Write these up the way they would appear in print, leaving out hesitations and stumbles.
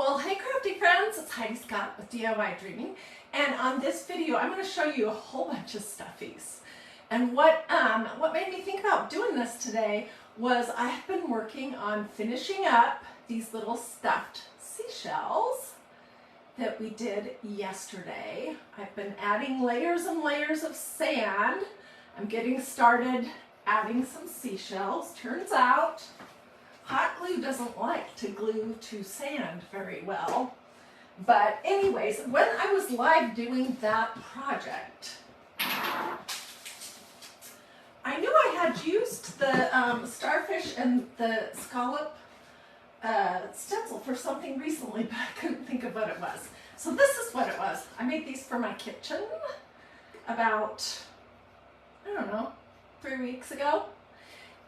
Well, hey crafty friends, it's Hiedi Scott with DiyDreaming, and on this video I'm going to show you a whole bunch of stuffies. And what made me think about doing this today was I have been working on finishing up these little stuffed seashells that we did yesterday. I've been adding layers and layers of sand. I'm getting started adding some seashells. Turns out hot glue doesn't like to glue to sand very well. But anyways, when I was live doing that project, I knew I had used the starfish and the scallop stencil for something recently, but I couldn't think of what it was. So this is what it was. I made these for my kitchen about, I don't know, 3 weeks ago.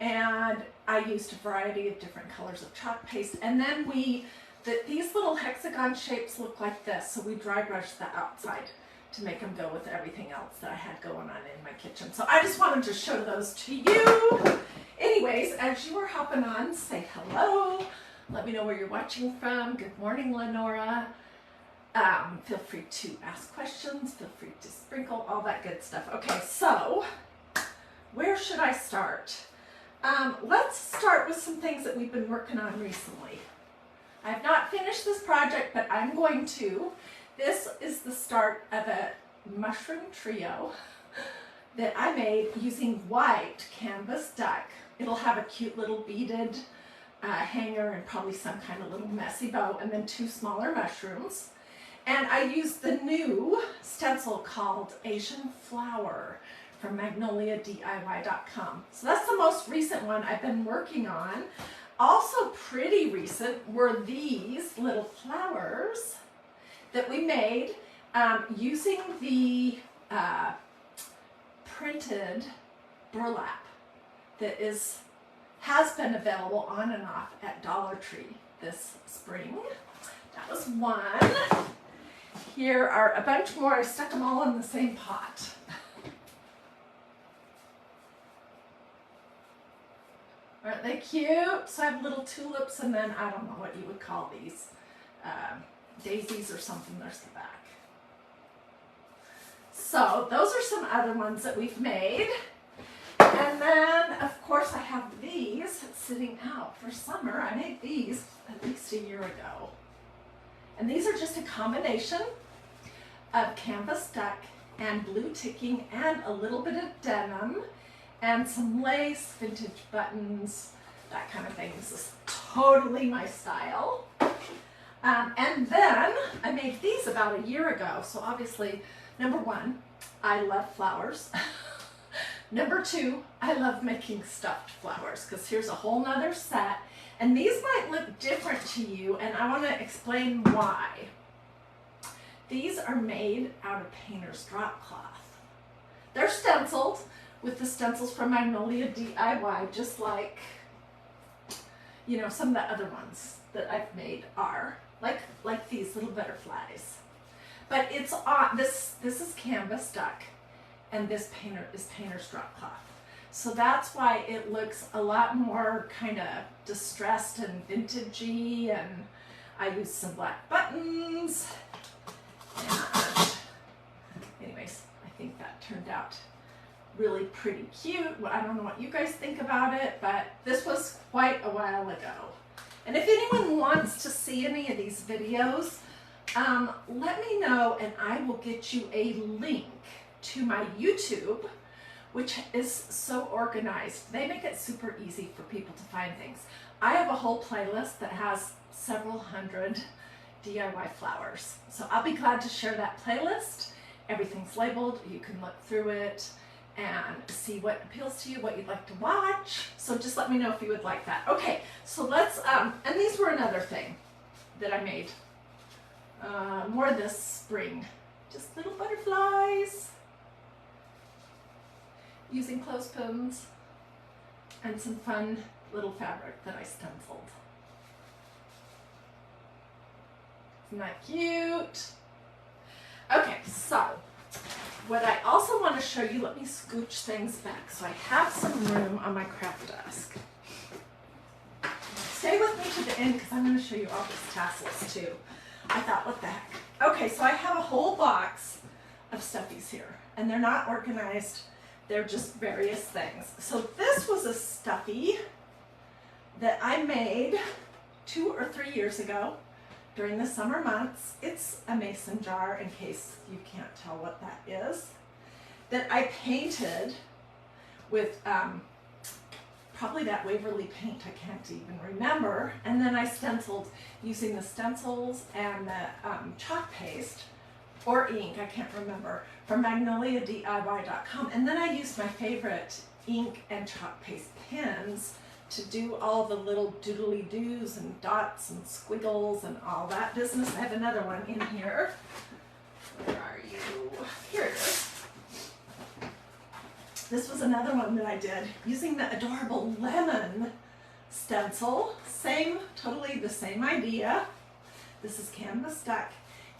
And I used a variety of different colors of chalk paste. And then these little hexagon shapes look like this. So we dry brushed the outside to make them go with everything else that I had going on in my kitchen. So I just wanted to show those to you. Anyways, as you are hopping on, say hello. Let me know where you're watching from. Good morning, Lenora. Feel free to ask questions. Feel free to sprinkle, all that good stuff. Okay, so where should I start? Let's start with some things that we've been working on recently. I've not finished this project, but I'm going to. This is the start of a mushroom trio that I made using white canvas duck. It'll have a cute little beaded hanger and probably some kind of little messy bow, and then 2 smaller mushrooms. And I used the new stencil called Asian Flower from MagnoliaDIY.com. So that's the most recent one I've been working on. Also pretty recent were these little flowers that we made using the printed burlap that has been available on and off at Dollar Tree this spring. That was one. Here are a bunch more. I stuck them all in the same pot. Aren't they cute? So I have little tulips, and then I don't know what you would call these, daisies or something. There's the back. So those are some other ones that we've made. And then, of course, I have these sitting out for summer. I made these at least a year ago. And these are just a combination of canvas duck and blue ticking and a little bit of denim and some lace, vintage buttons, that kind of thing. This is totally my style. And then I made these about a year ago. So obviously, number 1, I love flowers. Number 2, I love making stuffed flowers, because here's a whole nother set. And these might look different to you, and I want to explain why. These are made out of painter's drop cloth. They're stenciled with the stencils from Magnolia DIY, just like, you know, some of the other ones that I've made are, like these little butterflies. But it's on, this is canvas duck, and this is painter's drop cloth. So that's why it looks a lot more kind of distressed and vintagey, and I used some black buttons. And anyways, I think that turned out really pretty cute. Well, I don't know what you guys think about it, but this was quite a while ago. And if anyone wants to see any of these videos, let me know and I will get you a link to my YouTube, which is so organized. They make it super easy for people to find things. I have a whole playlist that has several hundred DIY flowers. So I'll be glad to share that playlist. Everything's labeled. You can look through it and see what appeals to you, what you'd like to watch. So just let me know if you would like that. Okay, so let's, and these were another thing that I made more this spring. Just little butterflies using clothespins and some fun little fabric that I stenciled. Isn't that cute? Okay, so what I also want to show you, let me scooch things back so I have some room on my craft desk. stay with me to the end because I'm going to show you all these tassels too. I thought, what the heck? Okay, so I have a whole box of stuffies here, and they're not organized. They're just various things. So this was a stuffy that I made 2 or 3 years ago during the summer months. It's a mason jar, in case you can't tell what that is, that I painted with probably that Waverly paint, I can't even remember, and then I stenciled using the stencils and the chalk paste or ink, I can't remember, from magnoliadiy.com, and then I used my favorite ink and chalk paste pens to do all the little doodly doos and dots and squiggles and all that business. I have another one in here. Where are you? Here it is. This was another one that I did using the adorable lemon stencil. Totally the same idea. This is canvas duck.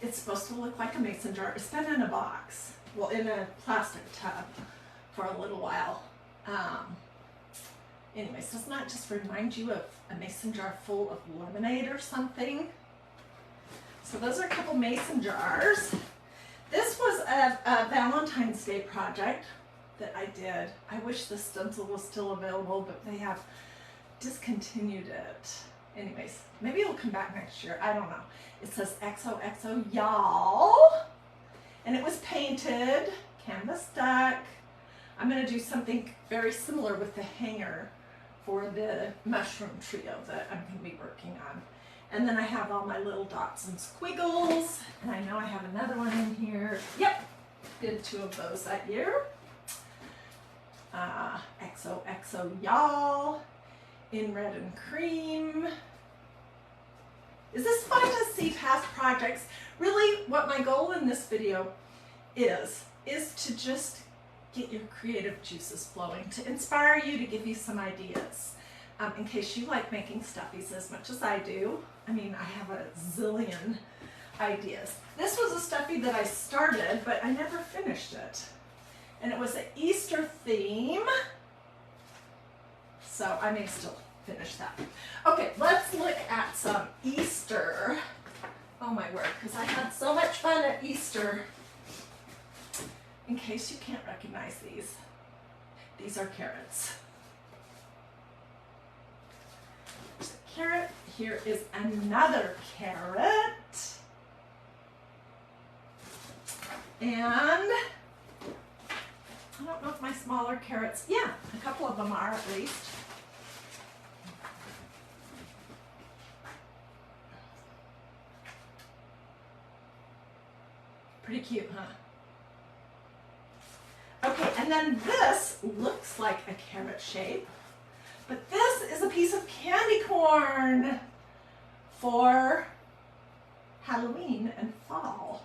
It's supposed to look like a mason jar. It's been in a box, well, in a plastic tub for a little while. Anyways, doesn't that just remind you of a mason jar full of lemonade or something? So those are a couple mason jars. This was a Valentine's Day project that I did. I wish the stencil was still available, but they have discontinued it. Anyways, maybe it'll come back next year. I don't know. It says XOXO y'all, and it was painted canvas duck. I'm going to do something very similar with the hanger for the mushroom trio that I'm going to be working on. And then I have all my little dots and squiggles, and I know I have another one in here. Yep, did 2 of those that year. XOXO y'all in red and cream. Is this fun to see past projects? Really, what my goal in this video is to just get your creative juices flowing, to inspire you, to give you some ideas. In case you like making stuffies as much as I do. I mean, I have a zillion ideas. This was a stuffy that I started, but I never finished it. And it was an Easter theme, so I may still finish that. Okay, let's look at some Easter. Oh my word, because I had so much fun at Easter. In case you can't recognize these are carrots. There's a carrot. Here is another carrot. And I don't know if my smaller carrots, yeah, a couple of them are at least. Pretty cute, huh? Okay, and then this looks like a carrot shape, but this is a piece of candy corn for Halloween and fall.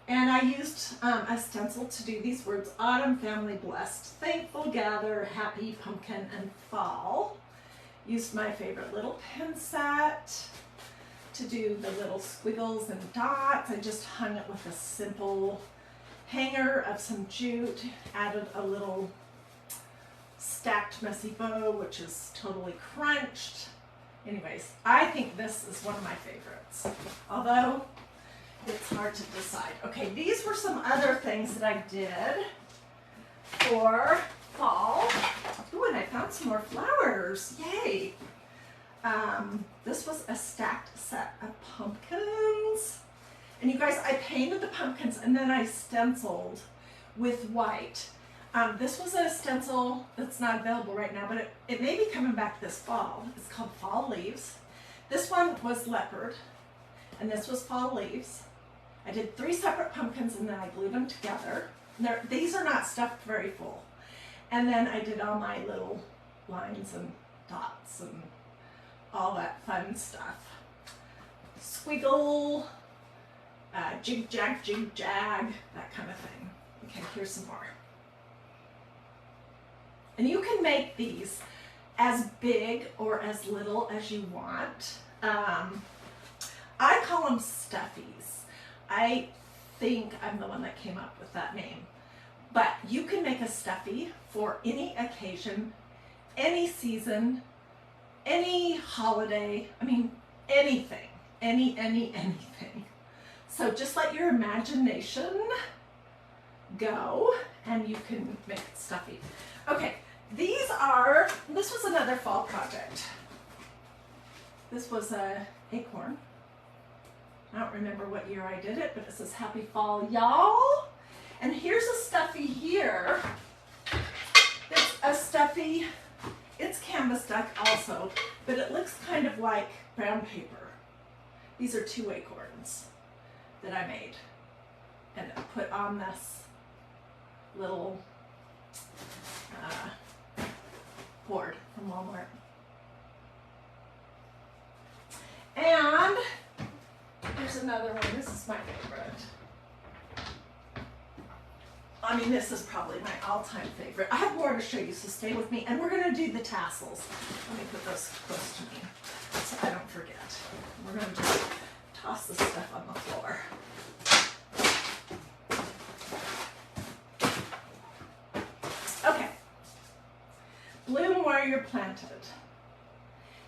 And I used a stencil to do these words: autumn, family, blessed, thankful, gather, happy, pumpkin, and fall. Used my favorite little pen set to do the little squiggles and dots. I just hung it with a simple hanger of some jute, added a little stacked messy bow, which is totally crunched. Anyways, I think this is one of my favorites, although it's hard to decide. Okay, these were some other things that I did for fall. Ooh, and I found some more flowers. Yay! This was a stacked set of pumpkins. And you guys, I painted the pumpkins and then I stenciled with white. This was a stencil that's not available right now, but it may be coming back this fall. It's called Fall Leaves. This one was leopard, and this was fall leaves. I did 3 separate pumpkins and then I glued them together. These are not stuffed very full. And then I did all my little lines and dots and all that fun stuff. Squiggle, jig jag, that kind of thing. Okay, here's some more. And you can make these as big or as little as you want. I call them stuffies. I think I'm the one that came up with that name. But you can make a stuffy for any occasion, any season, any holiday, I mean, anything, anything. So just let your imagination go and you can make it stuffy. Okay, this was another fall project. This was a acorn. I don't remember what year I did it, but it says Happy Fall, y'all. And here's a stuffy here. It's a stuffy, it's canvas duck also, but it looks kind of like brown paper. These are 2 acorns that I made and put on this little board from Walmart. And here's another one. This is my favorite. I mean, this is probably my all-time favorite. I have more to show you, so stay with me. And we're going to do the tassels. Let me put those close to me so I don't forget. We're going to just toss this stuff on the floor. Okay. Bloom where you're planted.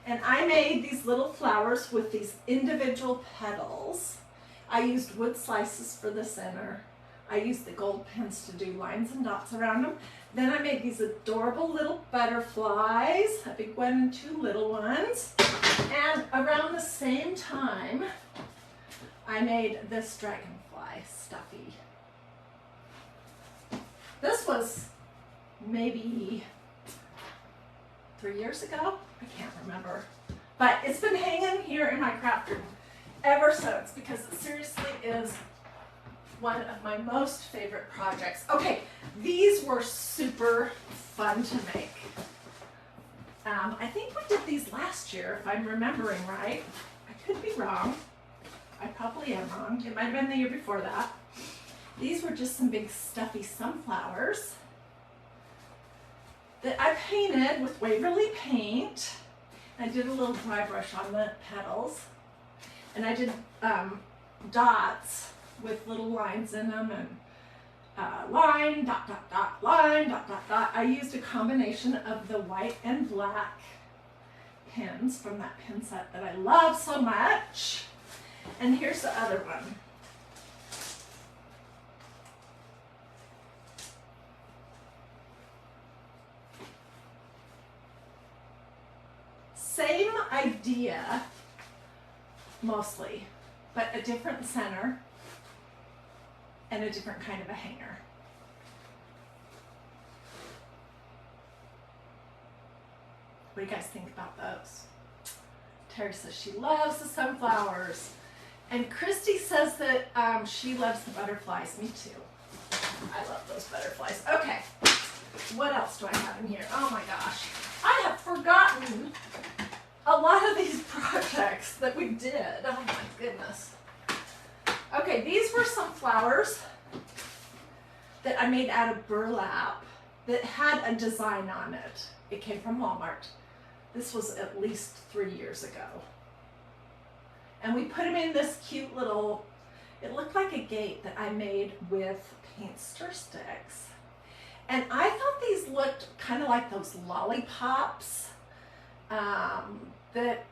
And I made these little flowers with these individual petals. I used wood slices for the center. I used the gold pens to do lines and dots around them. Then I made these adorable little butterflies, a big one and 2 little ones. And around the same time, I made this dragonfly stuffy. This was maybe 3 years ago. I can't remember. But it's been hanging here in my craft room ever since because it seriously is one of my most favorite projects. Okay, these were super fun to make. I think we did these last year, if I'm remembering right. I could be wrong. I probably am wrong. It might have been the year before that. These were just some big stuffy sunflowers that I painted with Waverly paint. I did a little dry brush on the petals. And I did dots with little lines in them and line, dot, dot, dot, line, dot, dot, dot. I used a combination of the white and black pins from that pin set that I love so much. And here's the other one. Same idea, mostly, but a different center and a different kind of a hanger. What do you guys think about those? Terry says she loves the sunflowers. And Christy says that she loves the butterflies. Me too. I love those butterflies. Okay, what else do I have in here? Oh my gosh. I have forgotten a lot of these projects that we did. Oh my goodness. Okay, these were some flowers that I made out of burlap that had a design on it. It came from Walmart. This was at least 3 years ago. And we put them in this cute little, it looked like a gate that I made with paint stir sticks. And I thought these looked kind of like those lollipops that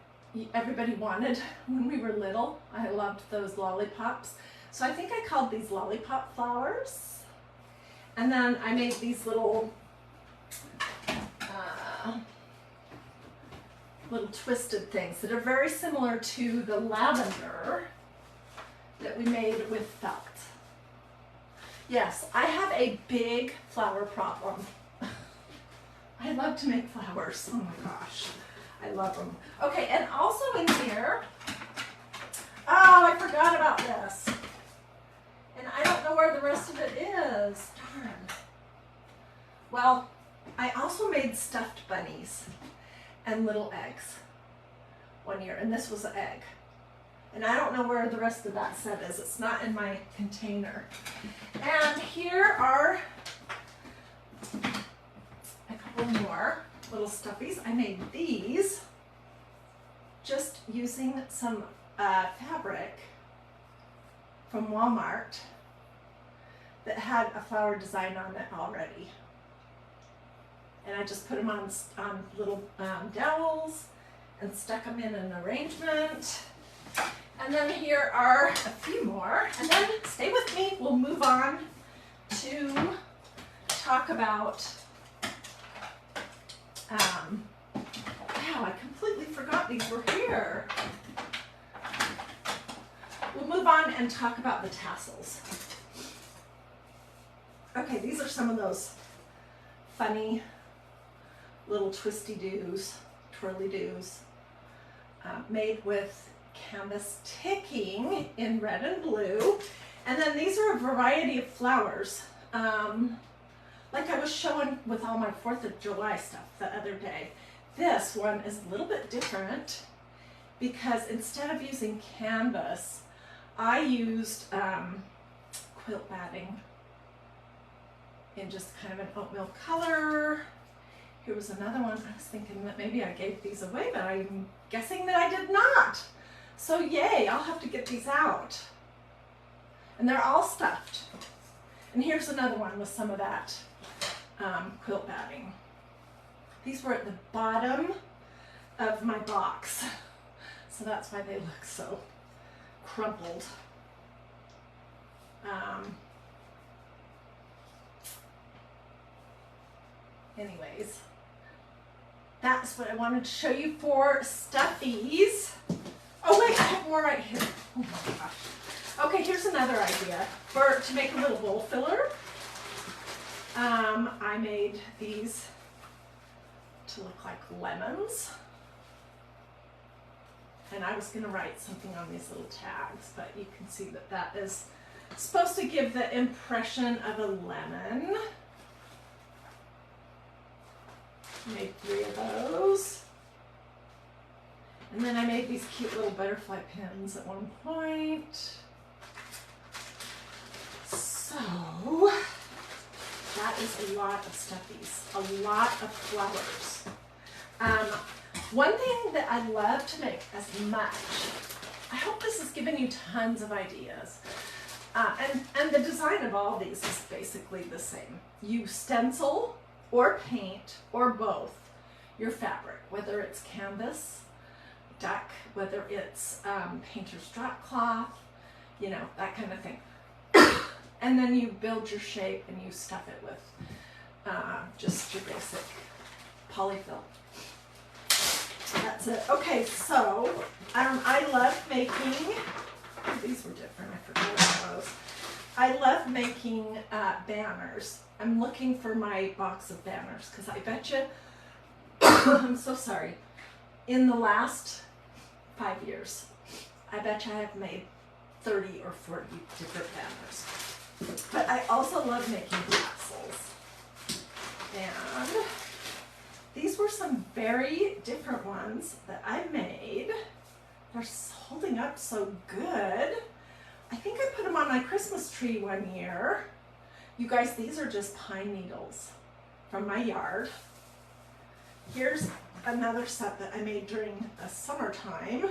everybody wanted when we were little. I loved those lollipops. So I think I called these lollipop flowers. And then I made these little little twisted things that are very similar to the lavender that we made with felt. Yes, I have a big flower problem. I love to make flowers. Oh my gosh, I love them. Okay, and also in here, oh, I forgot about this. And I don't know where the rest of it is. Darn. Well, I also made stuffed bunnies and little eggs one year, and this was an egg. And I don't know where the rest of that set is. It's not in my container. And here are a couple more little stuffies. I made these just using some fabric from Walmart that had a flower design on it already. And I just put them on little dowels and stuck them in an arrangement. And then here are a few more. And then stay with me. We'll move on to talk about, wow, I completely forgot these were here. We'll move on and talk about the tassels. Okay, these are some of those funny little twisty-doos, twirly-doos, made with canvas ticking in red and blue. And then these are a variety of flowers. Like I was showing with all my 4th of July stuff the other day. This one is a little bit different because instead of using canvas, I used quilt batting in just kind of an oatmeal color. Here was another one. I was thinking that maybe I gave these away, but I'm guessing that I did not. So yay, I'll have to get these out. And they're all stuffed. And here's another one with some of that quilt batting. These were at the bottom of my box. So that's why they look so crumpled. Anyways, that's what I wanted to show you for stuffies. Oh wait, I have more right here. Oh my gosh. Okay, here's another idea to make a little bowl filler. I made these to look like lemons. And I was going to write something on these little tags, but you can see that that is supposed to give the impression of a lemon. Made 3 of those. And then I made these cute little butterfly pins at one point. So that is a lot of stuffies, a lot of flowers. One thing that I love to make as much, I hope this is giving you tons of ideas. And the design of all these is basically the same. You stencil or paint or both your fabric, whether it's canvas, duck, whether it's painter's drop cloth, you know, that kind of thing. And then you build your shape and you stuff it with just your basic polyfill. That's it. Okay, so I love making, these were different, I forgot about those. I love making banners. I'm looking for my box of banners because I bet you, I'm so sorry, in the last 5 years, I bet you I have made 30 or 40 different banners. But I also love making tassels. And these were some very different ones that I made. They're holding up so good. I think I put them on my Christmas tree one year. You guys, these are just pine needles from my yard. Here's another set that I made during the summertime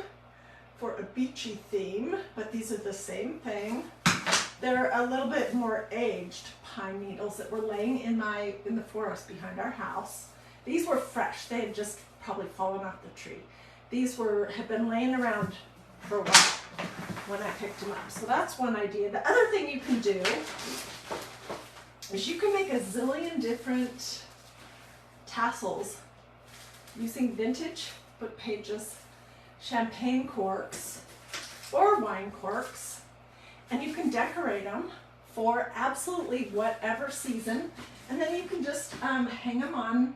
for a beachy theme, but these are the same thing. They're a little bit more aged pine needles that were laying in the forest behind our house. These were fresh. They had just probably fallen off the tree. These had been laying around for a while when I picked them up. So that's one idea. The other thing you can do is you can make a zillion different tassels using vintage book pages, champagne corks, or wine corks, and you can decorate them for absolutely whatever season, and then you can just hang them on,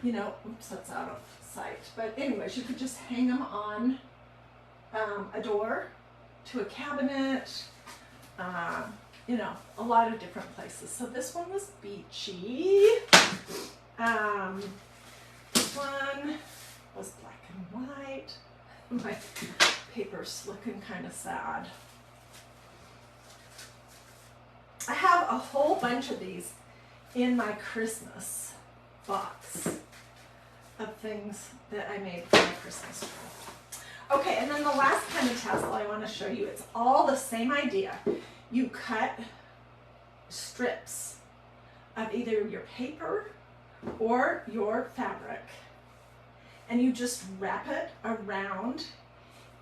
you know, oops, that's out of sight, but anyways, you could just hang them on a door, to a cabinet, you know, a lot of different places. So this one was beachy. This one was black and white. My paper's looking kind of sad. I have a whole bunch of these in my Christmas box of things that I made for my Christmas tree. Okay, and then the last kind of tassel I want to show you, it's all the same idea. You cut strips of either your paper or your fabric, and you just wrap it around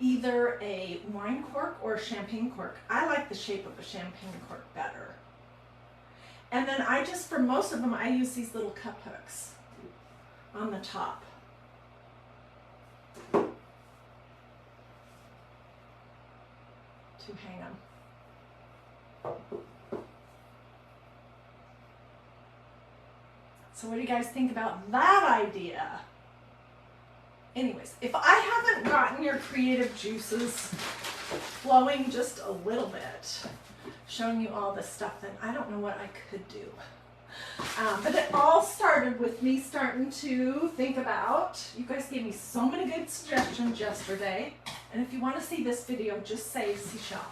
either a wine cork or a champagne cork. I like the shape of a champagne cork better. And then I just, for most of them, I use these little cup hooks on the top. To hang them. So what do you guys think about that idea? Anyways, if I haven't gotten your creative juices flowing just a little bit, showing you all this stuff, then I don't know what I could do. But it all started with me starting to think about, you guys gave me so many good suggestions yesterday, and if you want to see this video, just say seashell.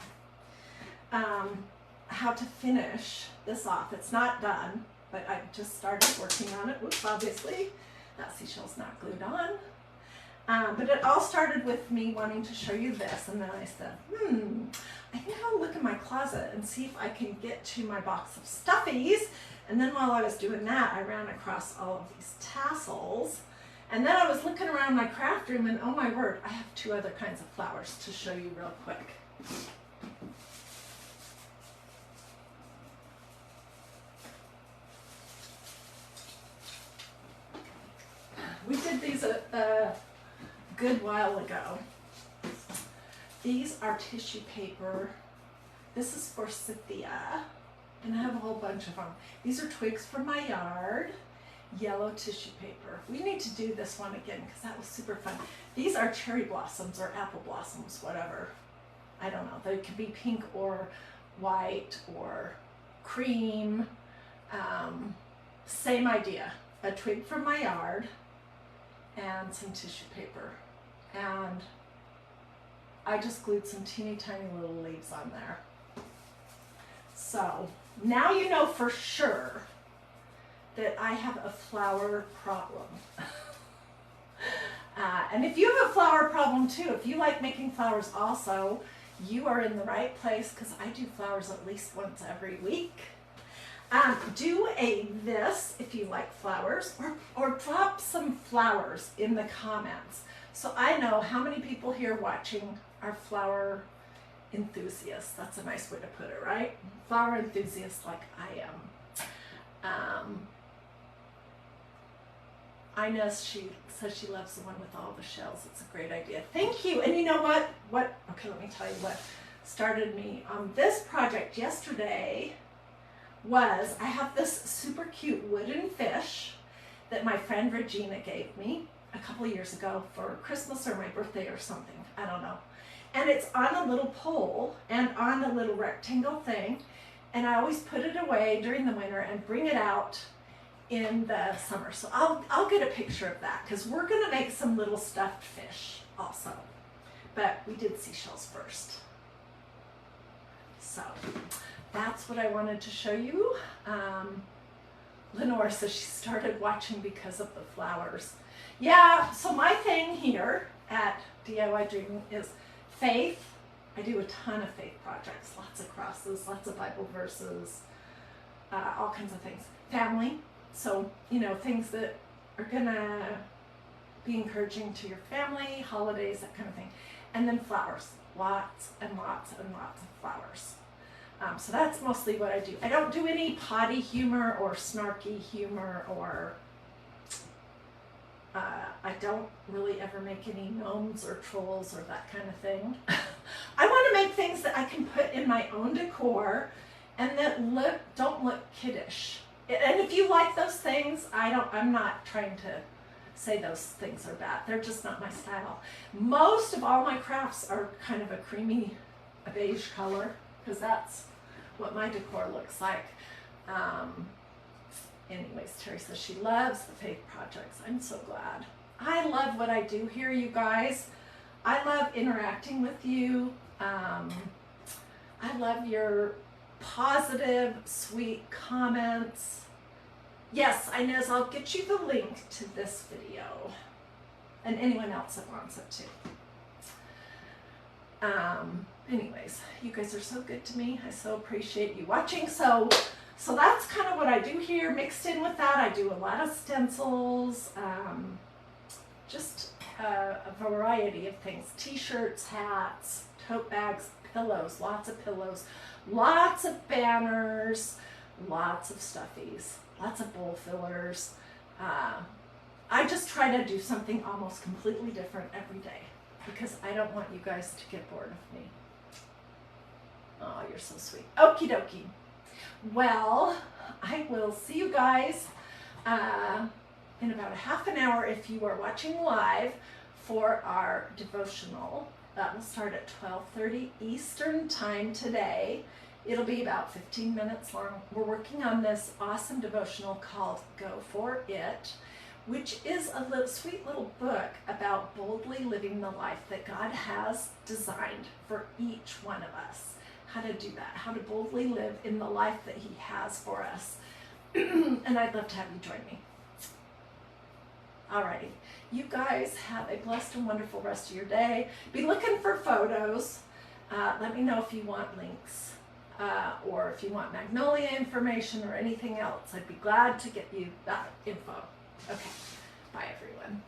How to finish this off. It's not done, but I just started working on it. Whoops, obviously, that seashell's not glued on. But it all started with me wanting to show you this, and then I said, I think I'll look in my closet and see if I can get to my box of Stuffies. And then while I was doing that, I ran across all of these tassels. And then I was looking around my craft room, and oh my word, I have 2 other kinds of flowers to show you real quick. We did these a good while ago. These are tissue paper. This is for Cynthia, and I have a whole bunch of them. These are twigs from my yard, yellow tissue paper. We need to do this one again because that was super fun. These are cherry blossoms or apple blossoms, whatever. I don't know. They could be pink or white or cream. Same idea. A twig from my yard and some tissue paper. And I just glued some teeny tiny little leaves on there. So now you know for sure that I have a flower problem. And if you have a flower problem too, if you like making flowers also, you are in the right place because I do flowers at least once every week. Do this if you like flowers, or drop some flowers in the comments so I know how many people here watching are flower enthusiasts. That's a nice way to put it, right? Flower enthusiasts like I am. Inez, she says she loves the one with all the shells. It's a great idea. Thank you. And you know what? Okay, let me tell you what started me on this project yesterday was I have this super cute wooden fish that my friend Regina gave me a couple years ago for Christmas or my birthday or something. I don't know. And it's on a little pole and on a little rectangle thing. And I always put it away during the winter and bring it out in the summer. So I'll get a picture of that because we're going to make some little stuffed fish also. But we did seashells first. So that's what I wanted to show you. Lenore says she started watching because of the flowers. Yeah, so my thing here at DiyDreaming is faith. I do a ton of faith projects, lots of crosses, lots of Bible verses, all kinds of things. Family, so, you know, things that are gonna be encouraging to your family, holidays, that kind of thing. And then flowers, lots and lots and lots of flowers. So that's mostly what I do. I don't do any potty humor or snarky humor, or I don't really ever make any gnomes or trolls or that kind of thing. I want to make things that I can put in my own decor and that don't look kiddish. And if you like those things, I'm not trying to say those things are bad. They're just not my style. Most of all my crafts are kind of a creamy beige color because that's what my decor looks like. Anyways, Terry says she loves the faith projects. I'm so glad. I love what I do here, you guys. I love interacting with you. I love your positive, sweet comments. Yes, Inez, I'll get you the link to this video. And anyone else that wants it too. Anyways, you guys are so good to me. I so appreciate you watching. So that's kind of what I do here. Mixed in with that, I do a lot of stencils, just a variety of things. T-shirts, hats, tote bags, pillows, lots of banners, lots of stuffies, lots of bowl fillers. I just try to do something almost completely different every day because I don't want you guys to get bored of me. Oh, you're so sweet. Okie dokie. Well, I will see you guys in about a half an hour if you are watching live for our devotional. That will start at 12:30 Eastern time today. It'll be about 15 minutes long. We're working on this awesome devotional called Go For It, which is a little sweet little book about boldly living the life that God has designed for each one of us. How to do that, how to boldly live in the life that He has for us. And I'd love to have you join me. Alrighty, you guys have a blessed and wonderful rest of your day. Be looking for photos. Let me know if you want links or if you want Magnolia information or anything else. I'd be glad to get you that info. Okay, bye everyone.